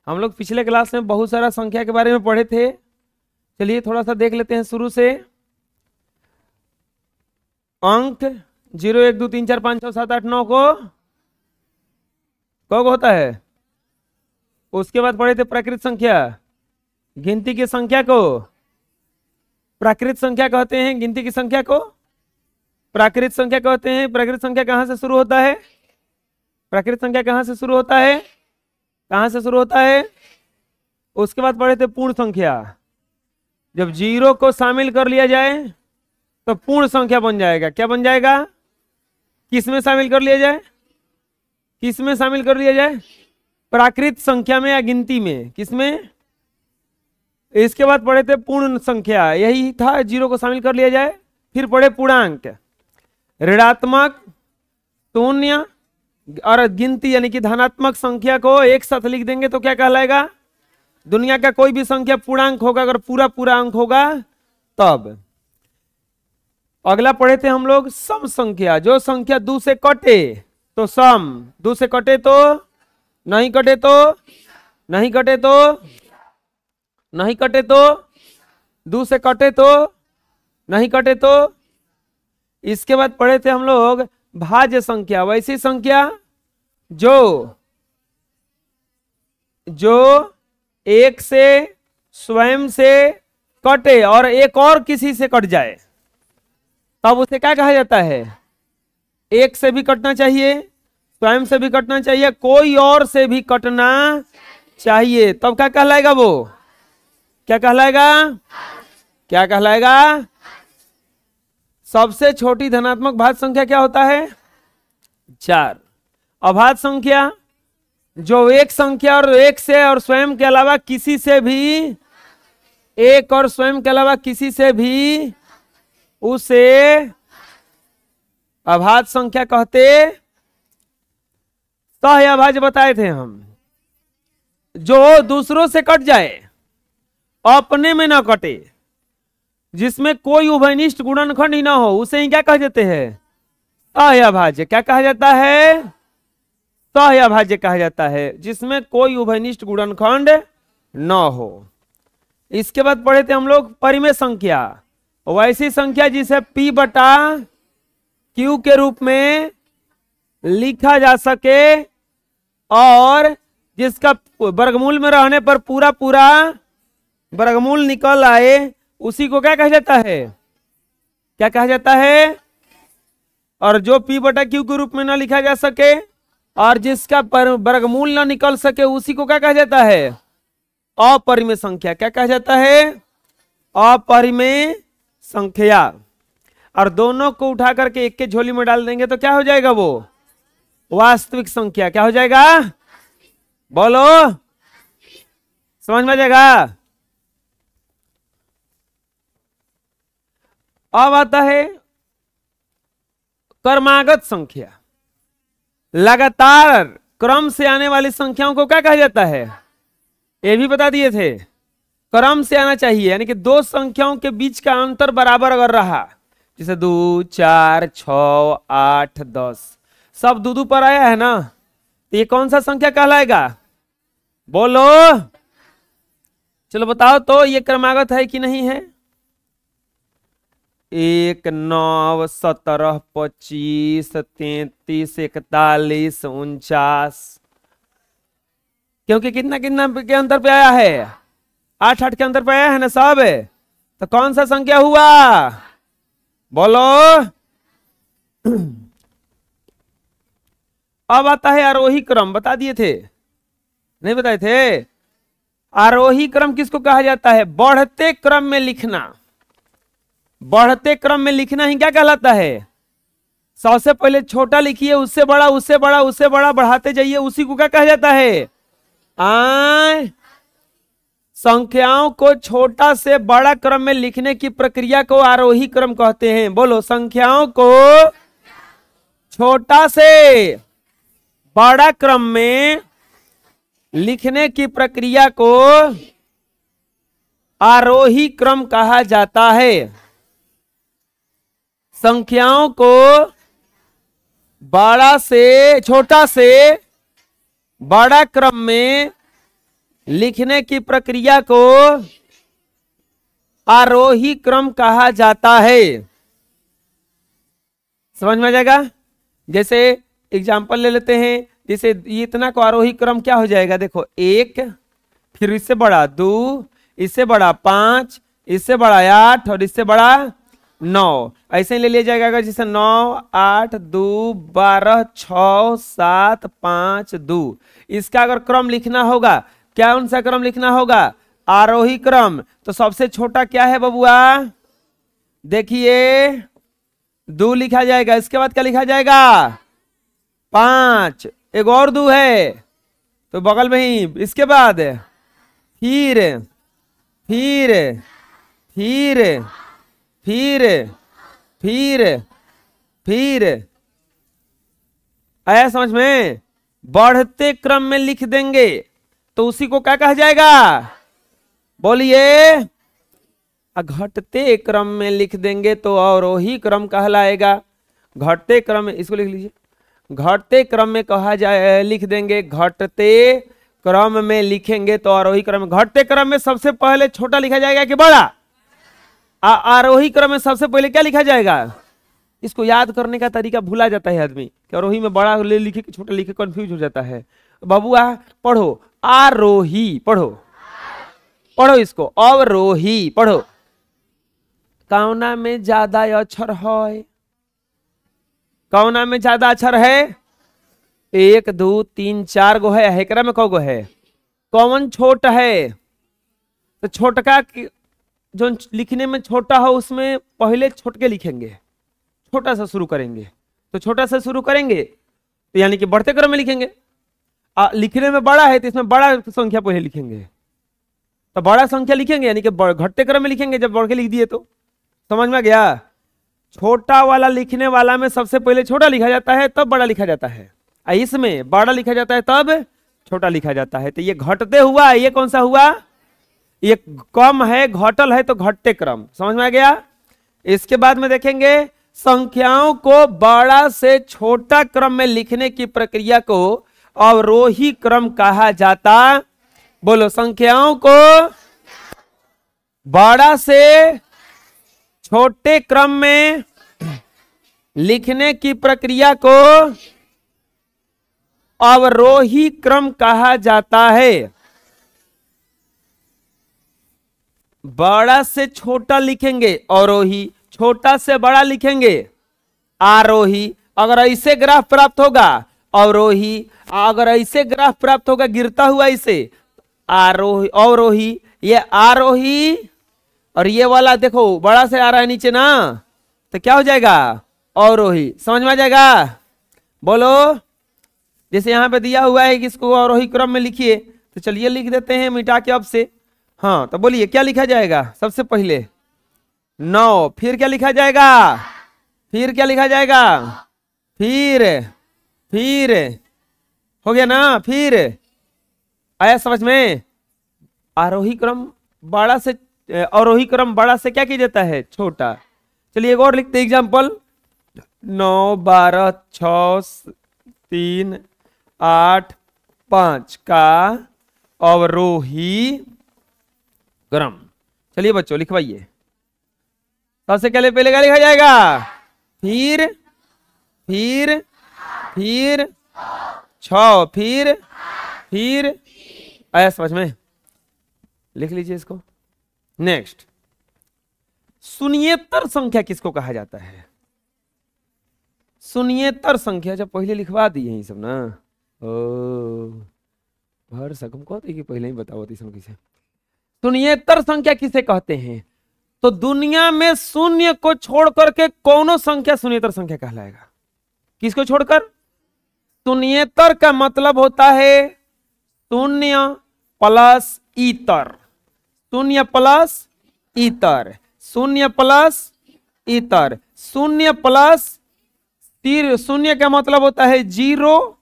हम लोग पिछले क्लास में बहुत सारा संख्या के बारे में पढ़े थे। चलिए थोड़ा सा देख लेते हैं शुरू से। अंक 0 1 2 3 4 5 6 7 8 9 को होता है। उसके बाद पढ़े थे प्राकृत संख्या, गिनती की संख्या को प्राकृत संख्या कहते हैं, गिनती की संख्या को प्राकृत संख्या कहते हैं। प्राकृत संख्या कहां से शुरू होता है? प्राकृत संख्या कहां से शुरू होता है? कहां से शुरू होता है? उसके बाद पढ़े थे पूर्ण संख्या। जब 0 को शामिल कर लिया जाए तो पूर्ण संख्या बन जाएगा। क्या बन जाएगा? किस में शामिल कर लिया जाए? किस में शामिल कर लिया जाए? प्राकृत संख्या में या गिनती में? किस में? इसके बाद पढ़े थे पूर्ण संख्या, यही था, 0 को शामिल कर लिया जाए। फिर पढ़े पूर्णांक, ऋणात्मक, शून्य और गिनती यानी कि धनात्मक संख्या को एक साथ लिख देंगे तो क्या कहलाएगा? दुनिया का कोई भी संख्या पूर्णांक होगा अगर पूरा पूरा अंक होगा तब। अगला पढ़े थे हम लोग सम संख्या, जो संख्या 2 से कटे तो सम, 2 से कटे तो, नहीं कटे तो, नहीं कटे तो, नहीं कटे तो, 2 से कटे तो, नहीं कटे तो। इसके बाद पढ़े थे हम लोग भाज्य संख्या, वैसी संख्या जो एक से स्वयं से कटे और एक और किसी से कट जाए तब उसे क्या कहा जाता है? एक से भी कटना चाहिए, स्वयं से भी कटना चाहिए, कोई और से भी कटना चाहिए, तब क्या कहलाएगा? वो क्या कहलाएगा? क्या कहलाएगा? सबसे छोटी धनात्मक भाज्य संख्या क्या होता है? 4। अभाज्य संख्या जो एक संख्या और एक से और स्वयं के अलावा किसी से भी, एक और स्वयं के अलावा किसी से भी, उसे अभाज्य संख्या कहते। सह अभाज्य बताए थे हम, जो दूसरों से कट जाए, अपने में ना कटे, जिसमें कोई उभयनिष्ठ गुणनखंड ही ना हो, उसे ही क्या कह देते हैं? सह-अभाज्य। क्या कहा जाता है? सह-अभाज्य कहा जाता है, जिसमें कोई उभयनिष्ठ गुणनखंड न हो। इसके बाद पढ़े थे हम लोग परिमेय संख्या, वैसी संख्या जिसे P बटा Q के रूप में लिखा जा सके और जिसका वर्गमूल में रहने पर पूरा पूरा वर्गमूल निकल आए, उसी को क्या कहा जाता है? क्या कहा जाता है? और जो P बटा Q के रूप में ना लिखा जा सके और जिसका वर्गमूल ना निकल सके, उसी को क्या कहा जाता है? अपरिमेय संख्या। क्या कहा जाता है? अपरिमेय संख्या। और दोनों को उठा करके एक के झोली में डाल देंगे तो क्या हो जाएगा? वो वास्तविक संख्या। क्या हो जाएगा? बोलो, समझ में आ जाएगा? अब आता है क्रमागत संख्या, लगातार क्रम से आने वाली संख्याओं को क्या कहा जाता है? ये भी बता दिए थे, क्रम से आना चाहिए, यानी कि दो संख्याओं के बीच का अंतर बराबर अगर रहा, जैसे 2 4 6 8 10 सब 2 2 पर आया है ना, तो ये कौन सा संख्या कहलाएगा? बोलो, चलो बताओ तो, ये क्रमागत है कि नहीं है? 1 9 17 25 33 41 49, क्योंकि कितना कितना के अंतर पे आया है? 8 8 के अंतर पे आया है ना सब, तो कौन सा संख्या हुआ? बोलो। अब आता है आरोही क्रम, बता दिए थे? नहीं बताए थे? आरोही क्रम किसको कहा जाता है? बढ़ते क्रम में लिखना। बढ़ते क्रम में लिखना ही क्या कहलाता है? सबसे पहले छोटा लिखिए, उससे बड़ा, उससे बड़ा, उससे बड़ा, बढ़ाते जाइए, उसी को क्या कहा जाता है? संख्याओं को छोटा से बड़ा क्रम में लिखने की प्रक्रिया को आरोही क्रम कहते हैं। बोलो, संख्याओं को छोटा से बड़ा क्रम में लिखने की प्रक्रिया को आरोही क्रम कहा जाता है। संख्याओं को बड़ा से छोटा से बड़ा क्रम में लिखने की प्रक्रिया को आरोही क्रम कहा जाता है। समझ में आ जाएगा? जैसे एग्जाम्पल ले लेते हैं, जैसे इतना को आरोही क्रम क्या हो जाएगा, देखो 1, फिर इससे बड़ा 2, इससे बड़ा 5, इससे बड़ा 8 और इससे बड़ा 9, ऐसे ही ले लिया जाएगा। अगर जैसे 9, 8, 2, 12, 6, 7, 5, 2, इसका अगर क्रम लिखना होगा, क्या कौन सा क्रम लिखना होगा? आरोही क्रम। तो सबसे छोटा क्या है बबुआ? देखिए 2 लिखा जाएगा, इसके बाद क्या लिखा जाएगा? 5, एक और 2 है तो बगल में ही, इसके बाद फिर फिर फिर फिर फिर फिर आया समझ में? बढ़ते क्रम में लिख देंगे तो उसी को क्या कहा जाएगा? बोलिए। घटते क्रम में लिख देंगे तो अवरोही क्रम कहलाएगा। घटते क्रम में, इसको लिख लीजिए, घटते क्रम में कहा जाए, लिख देंगे, घटते क्रम में लिखेंगे तो आरोही क्रम में। घटते क्रम में सबसे पहले छोटा लिखा जाएगा कि बड़ा? आरोही क्रम में सबसे पहले क्या लिखा जाएगा? इसको याद करने का तरीका भूला जाता है आदमी, कि आरोही में बड़ा ले लिखे कि छोटा लिखे, कंफ्यूज हो जाता है। बबुआ पढ़ो, आरोही पढ़ो, पढ़ो इसको, अवरोही पढ़ो। कौना में ज्यादा अक्षर है? कौना में ज्यादा अक्षर है? 1, 2, 3, 4 गो है। हेकरा में कौ गो है? कौन छोट है? तो छोटका जो लिखने में छोटा हो उसमें पहले छोटके लिखेंगे, छोटा सा शुरू करेंगे। तो छोटा सा शुरू करेंगे तो यानी कि बढ़ते क्रम में लिखेंगे। लिखने में बड़ा है तो इसमें बड़ा संख्या पहले लिखेंगे, तो बड़ा संख्या लिखेंगे यानी कि घटते क्रम में लिखेंगे जब बढ़ के लिख दिए तो। समझ में गया? छोटा वाला लिखने वाला में सबसे पहले छोटा लिखा जाता है तब बड़ा लिखा जाता है, इसमें बड़ा लिखा जाता है तब छोटा लिखा जाता है। तो ये घटते हुआ, ये कौन सा हुआ? ये कम है, घटल है तो घटते क्रम। समझ में आ गया? इसके बाद में देखेंगे संख्याओं को बड़ा से छोटा क्रम में लिखने की प्रक्रिया को अवरोही क्रम कहा जाता। बोलो, संख्याओं को बड़ा से छोटे क्रम में लिखने की प्रक्रिया को अवरोही क्रम कहा जाता है। बड़ा से छोटा लिखेंगे अवरोही, छोटा से बड़ा लिखेंगे आरोही। अगर ऐसे ग्राफ प्राप्त होगा अवरोही, अगर ऐसे ग्राफ प्राप्त होगा गिरता हुआ इसे आरोही, अवरोही। ये आरोही और ये वाला देखो बड़ा से आ रहा है नीचे ना, तो क्या हो जाएगा? अवरोही। समझ में आ जाएगा? बोलो। जैसे यहां पे दिया हुआ है कि इसको अवरोही क्रम में लिखिए, तो चलिए लिख देते हैं मिटा के अब से। हाँ, तो बोलिए क्या लिखा जाएगा? सबसे पहले 9, फिर क्या लिखा जाएगा? फिर क्या लिखा जाएगा? फिर हो गया ना? फिर आया समझ में? आरोही क्रम बड़ा से, अवरोही क्रम बड़ा से क्या किया जाता है? छोटा। चलिए एक और लिखते एग्जाम्पल। 9, 12, 6, 3, 8, 5 का अवरोही क्रम। चलिए बच्चों लिखवाइए। सबसे पहले क्या लिखा जाएगा? फिर 6, फिर आया समझ में? लिख लीजिए इसको। नेक्स्ट, शून्येतर संख्या किसको कहा जाता है? शून्येतर संख्या जब पहले लिखवा दी है सब ना, भर सकम कहते कि पहले ही बताओ तीसरों किसे। शून्येतर संख्या किसे कहते हैं? तो दुनिया में शून्य को छोड़ करके कौनो संख्या शून्येतर संख्या कहलाएगा। किसको छोड़कर? शून्येतर का मतलब होता है शून्य प्लस इतर, शून्य प्लस इतर, शून्य प्लस इतर, शून्य प्लस तीर। शून्य का मतलब होता है 0,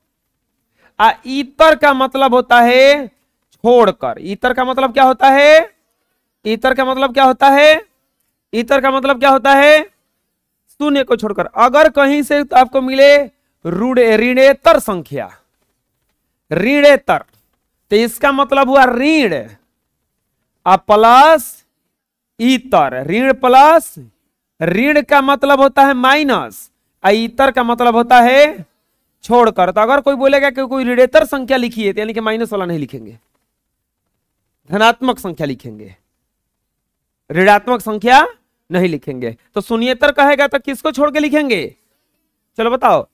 इतर का मतलब होता है छोड़कर। इतर का मतलब क्या होता है? इतर का मतलब क्या होता है? इतर का मतलब क्या होता है? शून्य को छोड़कर। अगर कहीं से आपको मिले ऋणेतर संख्या, ऋणेतर, तो इसका मतलब हुआ ऋण और प्लस इतर। ऋण प्लस ऋण का मतलब होता है माइनस, और इतर का मतलब होता है छोड़कर। तो अगर कोई बोलेगा कि कोई ऋणेतर संख्या लिखी है, तो यानी कि माइनस वाला नहीं लिखेंगे, धनात्मक संख्या लिखेंगे, ऋणात्मक संख्या नहीं लिखेंगे। तो शून्येतर कहेगा तो किसको छोड़ के लिखेंगे? चलो बताओ।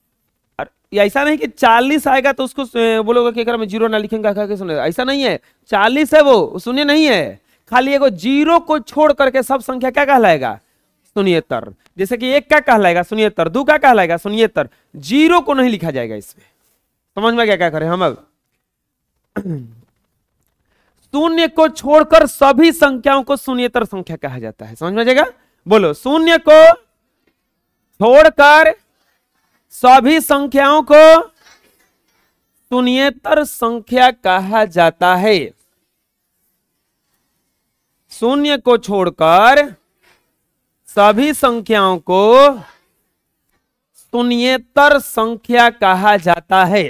ऐसा नहीं कि 40 आएगा तो उसको बोलोगे कि में जीरो ना लिखेंगे, ऐसा नहीं है। 40 है वो शून्य नहीं है, खाली एगो जीरो को छोड़ करके सब संख्या क्या कहलाएगा? शून्येतर। जैसे कि 1 का कहलाएगा शून्येतर, 2 का कहलाएगा शून्येतर, जीरो को नहीं लिखा जाएगा इसमें। समझ में क्या करें हम अब? शून्य को छोड़कर सभी संख्याओं को शून्येतर संख्या कहा जाता है। समझ में आएगा? बोलो, शून्य को छोड़कर सभी संख्याओं को शून्येतर संख्या कहा जाता है। शून्य को छोड़कर सभी संख्याओं को शून्येतर संख्या कहा जाता है।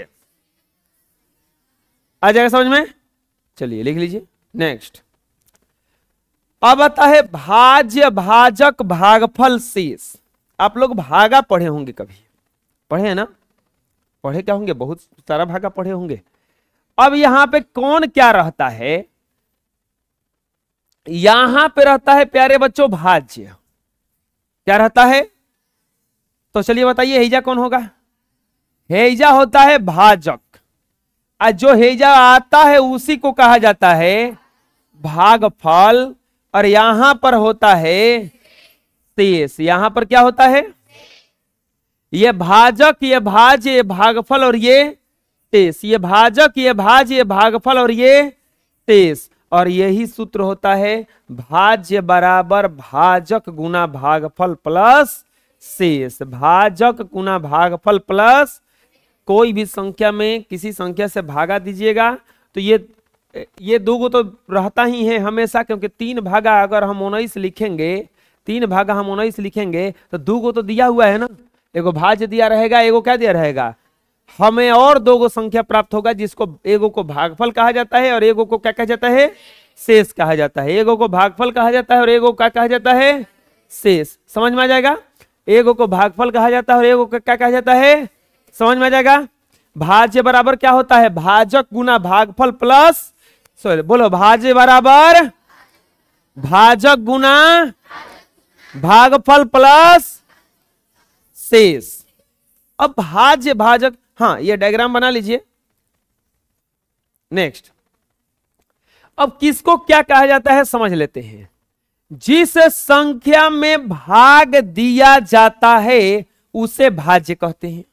आ जाएगा समझ में? चलिए लिख लीजिए नेक्स्ट। अब आता है भाज्य, भाजक, भागफल, शेष। आप लोग भागा पढ़े होंगे, कभी पढ़े हैं ना? पढ़े क्या होंगे? बहुत सारा भागा पढ़े होंगे। अब यहां पे कौन क्या रहता है? यहां पे रहता है प्यारे बच्चों भाज्य। क्या रहता है? तो चलिए बताइए, हेजा कौन होगा? हेजा होता है भाजक, और जो हेजा आता है उसी को कहा जाता है भागफल। और यहां पर होता है शेष। यहां पर क्या होता है? ये भाजक, ये भाज्य, ये भागफल और ये शेष। ये भाजक, ये भाज्य, ये भागफल और ये शेष। और यही सूत्र होता है भाज्य बराबर भाजक गुना भागफल प्लस शेष। भाजक गुना भागफल प्लस, कोई भी संख्या में किसी संख्या से भागा दीजिएगा तो ये दो गो तो रहता ही है हमेशा, क्योंकि 3 भागा अगर हम 19 लिखेंगे, 3 भागा हम 19 लिखेंगे तो 2 गो तो दिया हुआ है ना। एगो भाज्य दिया रहेगा, एगो क्या दिया रहेगा? हमें और 2 गो संख्या प्राप्त होगा, जिसको एगो को भागफल कहा जाता है और एगो को क्या कहा जाता है? शेष कहा जाता है। एगो को भागफल कहा जाता है और एगो क्या कहा जाता है? शेष। समझ में आ जाएगा? एगो को भागफल कहा जाता है और एगो को क्या कहा जाता है? समझ में आ जाएगा? भाज्य बराबर क्या होता है? भाजक गुना भागफल प्लस, सॉरी बोलो, भाज्य बराबर भाजक गुना भागफल प्लस शेष। अब भाज्य, भाजक, हाँ ये डायग्राम बना लीजिए नेक्स्ट। अब किसको क्या कहा जाता है समझ लेते हैं। जिस संख्या में भाग दिया जाता है उसे भाज्य कहते हैं।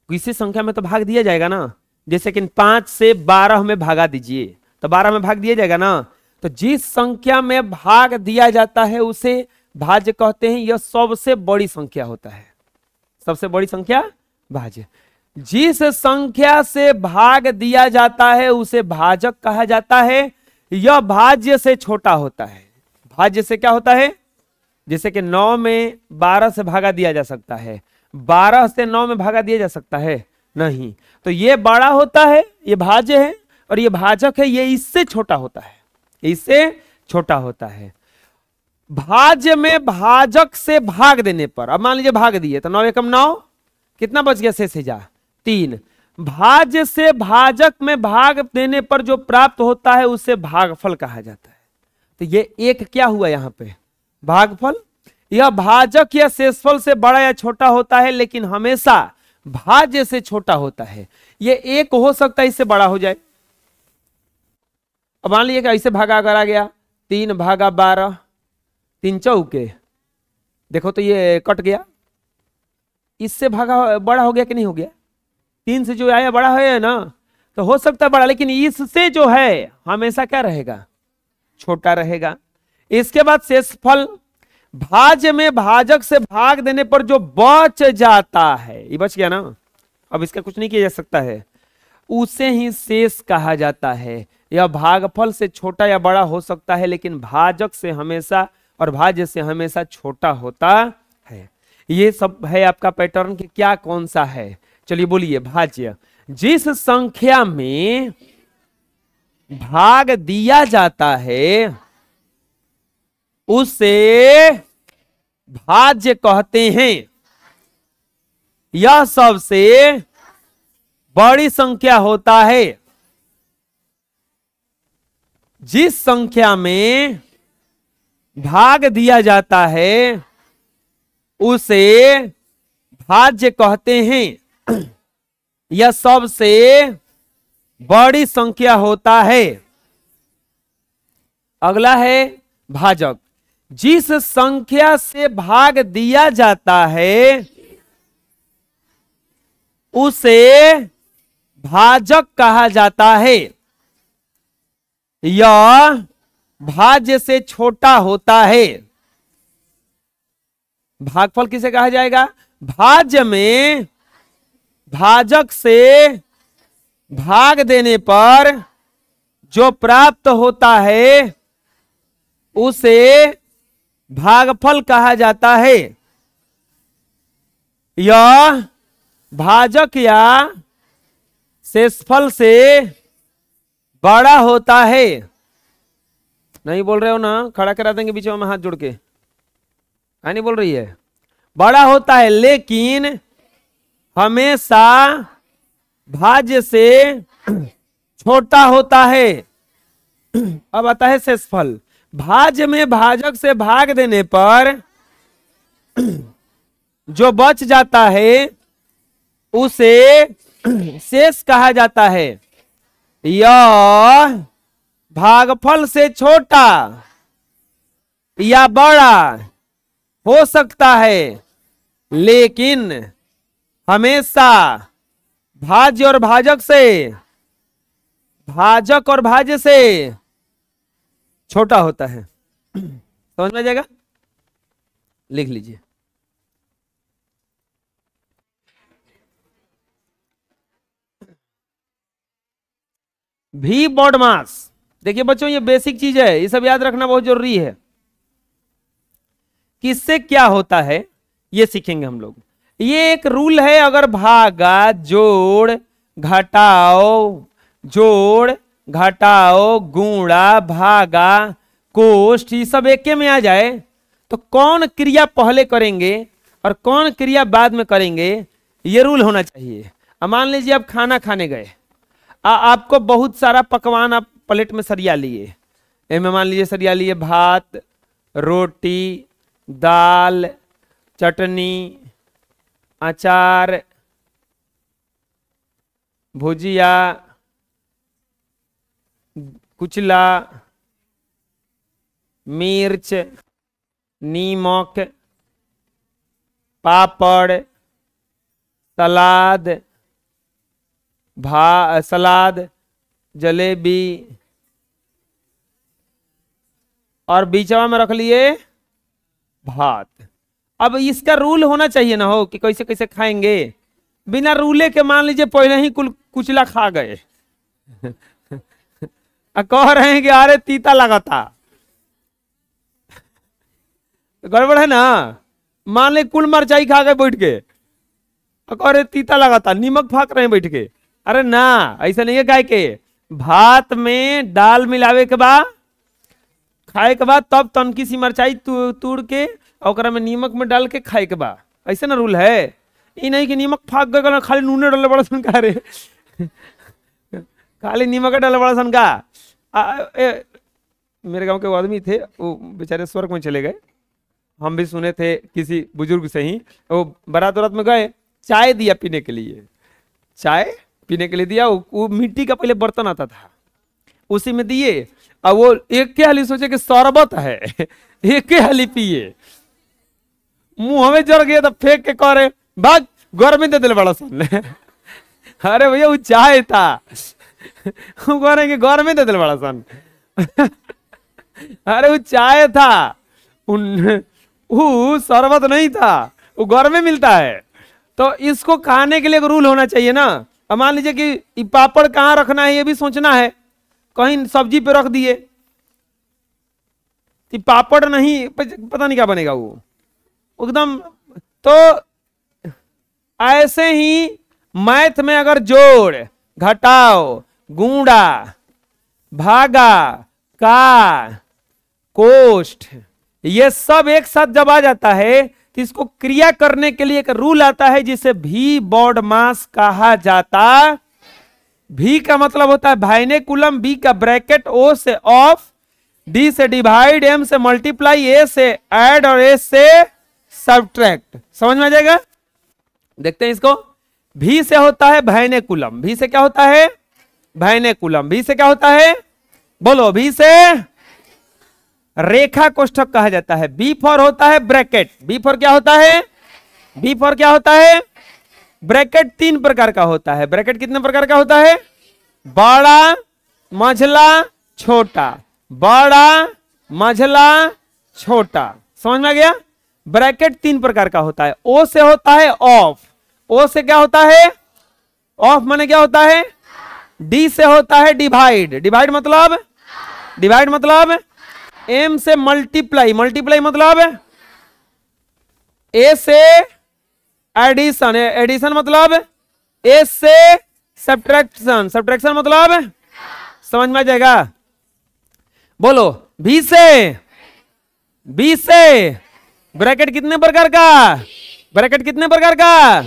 किसी संख्या में तो भाग दिया जाएगा ना, जैसे कि 5 से 12 में भागा दीजिए तो 12 में भाग दिया जाएगा ना। तो जिस संख्या में भाग दिया जाता है उसे भाज्य कहते हैं। यह सबसे बड़ी संख्या होता है, सबसे बड़ी संख्या भाज्य। जिस संख्या से भाग दिया जाता है उसे भाजक कहा जाता है। यह भाज्य से छोटा होता है। भाज्य से क्या होता है? जैसे कि 9 में 12 से भागा दिया जा सकता है, 12 से 9 में भागा दिया जा सकता है नहीं। तो ये बड़ा होता है, ये भाज्य है, और ये भाजक है, ये इससे छोटा होता है, इससे छोटा होता है। भाज्य में भाजक से भाग देने पर, अब मान लीजिए भाग दिए तो 9 एकम 9, कितना बच गया? शेष जा 3। भाज्य से भाजक में भाग देने पर जो प्राप्त होता है उसे भागफल कहा जाता है। तो ये एक क्या हुआ यहां पे? भागफल। यह भाजक या शेषफल से बड़ा या छोटा होता है, लेकिन हमेशा भाज्य से छोटा होता है। ये एक हो सकता है इससे बड़ा हो जाए। अब मान लीजिए कि ऐसे भागा अगर आ गया 3 भागा 12, 3 चौके, देखो तो ये कट गया। इससे भागा बड़ा हो गया कि नहीं हो गया? 3 से जो आया बड़ा है ना, तो हो सकता है बड़ा, लेकिन इससे जो है हमेशा क्या रहेगा? छोटा रहेगा। इसके बाद शेषफल। भाज्य में भाजक से भाग देने पर जो बच जाता है, ये बच गया ना, अब इसका कुछ नहीं किया जा सकता है, उसे ही शेष कहा जाता है। यह भागफल से छोटा या बड़ा हो सकता है, लेकिन भाजक से हमेशा और भाज्य से हमेशा छोटा होता है। ये सब है आपका पैटर्न कि क्या कौन सा है। चलिए बोलिए। भाज्य जिस संख्या में भाग दिया जाता है उसे भाज्य कहते हैं। यह सबसे बड़ी संख्या होता है। जिस संख्या में भाग दिया जाता है उसे भाज्य कहते हैं। यह सबसे बड़ी संख्या होता है। अगला है भाजक। जिस संख्या से भाग दिया जाता है उसे भाजक कहा जाता है। यह भाज्य से छोटा होता है। भागफल किसे कहा जाएगा? भाज्य में भाजक से भाग देने पर जो प्राप्त होता है उसे भागफल कहा जाता है। यह भाजक या शेषफल से बड़ा होता है। नहीं बोल रहे हो ना? खड़ा करा देंगे बीच में हाथ जोड़ के। नहीं बोल रही है? बड़ा होता है लेकिन हमेशा भाज्य से छोटा होता है। अब आता है शेषफल। भाज्य में भाजक से भाग देने पर जो बच जाता है उसे शेष कहा जाता है। यह भागफल से छोटा या बड़ा हो सकता है लेकिन हमेशा भाज्य और भाजक से, भाजक और भाज्य से छोटा होता है। समझ में आ जाएगा? लिख लीजिए। भी बॉड मास। देखिए बच्चों ये बेसिक चीज है, ये सब याद रखना बहुत जरूरी है। किससे क्या होता है ये सीखेंगे हम लोग। ये एक रूल है, अगर भागा, जोड़, घटाओ, जोड़, घटाओ, गुणा, भागा, कोष्ठ, ये सब एक में आ जाए तो कौन क्रिया पहले करेंगे और कौन क्रिया बाद में करेंगे ये रूल होना चाहिए। अब मान लीजिए आप खाना खाने गए, आपको बहुत सारा पकवान आप प्लेट में सरिया लिए। इनमें मान लीजिए सरिया लिए भात, रोटी, दाल, चटनी, अचार, भुजिया, कुचला, मिर्च, नीमक, पापड़, सलाद, सलाद, जलेबी और बीचवा में रख लिए भात। अब इसका रूल होना चाहिए ना हो कि कैसे कैसे खाएंगे। बिना रूले के मान लीजिए पहले ही कुचला खा गए कह रहे हैं कि अरे तीता लगा था, गड़बड़ है ना। मान ले कुल मरचाई खा गए बैठ के, कह रहे तीता लगा था, नीमक फाक रहे हैं बैठ के। अरे ना, ऐसा नहीं है। गाय के भात में दाल मिलावे के बाद, खाए के बाद तब तनकी सी मरचाई तोड़ के और में नीमक में डाल के खाए के बाद, ऐसे ना रूल है। ये नहीं कि नीमक फाक गए खाली नूने डाले बड़ा सन का रे खाली नीमक डाले बड़ा सन का। मेरे गांव के वो आदमी थे, वो बेचारे स्वर्ग में चले गए। हम भी सुने थे किसी बुजुर्ग से ही, वो बारात वारात में गए, चाय दिया पीने के लिए, चाय पीने के लिए दिया। वो मिट्टी का पहले बर्तन आता था, उसी में दिए। अब वो एक के हाली सोचे कि शरबत है, एक के हाली पिए, मुंह में जर गया तो फेंक के कह रहे भाग गर्मी दे दिल बड़ा सन अरे भैया वो चाय था, वो कह रहे कि गर्मी दे दिल बड़ा सन अरे वो चाय था, वो शरबत नहीं था, वो गर्मी मिलता है। तो इसको खाने के लिए रूल होना चाहिए ना। अब मान लीजिए कि पापड़ कहाँ रखना है ये भी सोचना है, कहीं सब्जी पे रख दिए कि पापड़ नहीं, पता नहीं क्या बनेगा वो एकदम। तो ऐसे ही मैथ में अगर जोड़, घटाओ, गुणा, भागा, का, कोष्ठ, ये सब एक साथ जब आ जाता है तो इसको क्रिया करने के लिए एक रूल आता है जिसे भी बॉड मास कहा जाता। भी का मतलब होता है भाइनेकुलम, बी का ब्रैकेट, ओ से ऑफ, डी से डिवाइड, एम से मल्टीप्लाई, ए से ऐड और एस से सब्ट्रैक्ट। समझ में आ जाएगा? देखते हैं इसको। भी से होता है भाइनेकुलम, भी से क्या होता है? भाइनेकुलम। भी से क्या होता है? बोलो। भी से रेखा कोष्ठक कहा जाता है। बी फॉर होता है ब्रैकेट। बी फॉर क्या होता है? बी फॉर क्या होता है? ब्रैकेट 3 प्रकार का होता है। ब्रैकेट कितने प्रकार का होता है? बड़ा, मझला, छोटा। बड़ा, मझला, छोटा। समझ में आ गया? ब्रैकेट 3 प्रकार का होता है। ओ से होता है ऑफ। ओ से क्या होता है? ऑफ माने क्या होता है? डी से होता है डिवाइड। डिवाइड मतलब? डिवाइड मतलब? एम से मल्टीप्लाई। मल्टीप्लाई मतलब? ए से एडिशन। एडिशन मतलब? ए से सब्ट्रैक्शन। सब्ट्रैक्शन मतलब? समझ में आ जाएगा? बोलो। बी से, बी से ब्रैकेट कितने प्रकार का? ब्रैकेट कितने प्रकार का?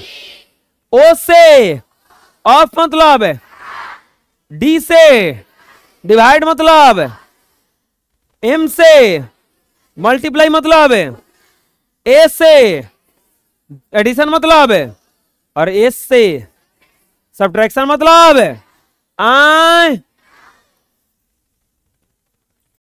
ओ से ऑफ मतलब? डी से डिवाइड मतलब? एम से मल्टीप्लाई मतलब? ए से एडिशन मतलब? और एस से सब्ट्रैक्शन मतलब?